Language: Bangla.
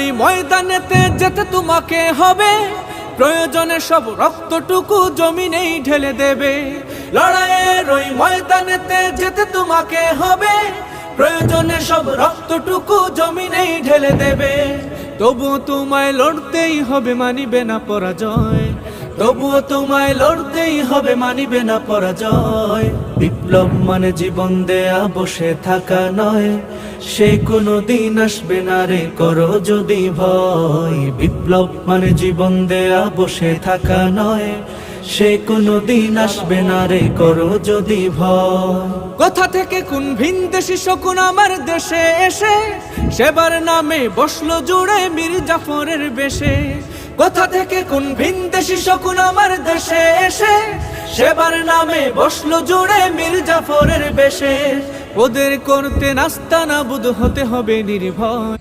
ওই ময়দানেতে যেতে তোমাকে হবে, প্রয়োজনে সব রক্তটুকু জমিনেই ঢেলে দেবে। লড়াইয়ের ওই ময়দানেতে যেতে তোমাকে হবে, প্রয়োজনে সব রক্তটুকু জমিনেই ঢেলে দেবে। তবুও তোমায় লড়তেই হবে, মানিবে না পরাজয়। তবুও তোমায় লড়তেই হবে, মানিবে না পরাজয়। বিপ্লব মানে জীবন দেয়া বসে থাকা নয়, সে কোনো দিন আসবে না রে করো যদি ভয়। বিপ্লব মানে জীবন দেয়া বসে থাকা নয়, সে কোনো দিন আসবে না রে করো যদি ভয়। কোথা থেকে কোন ভিনদেশি শকুন আমার দেশে এসে সেবার নামে বসলো জুড়ে মীর জাফরের বেশে। কোথা থেকে কোন ভিনদেশি শকুন আমার দেশে এসে সেবার নামে বসলো জুড়ে মীর জাফরের বেশে। ওদের করতে নাস্তানাবুদ হতে হবে নির্ভয়।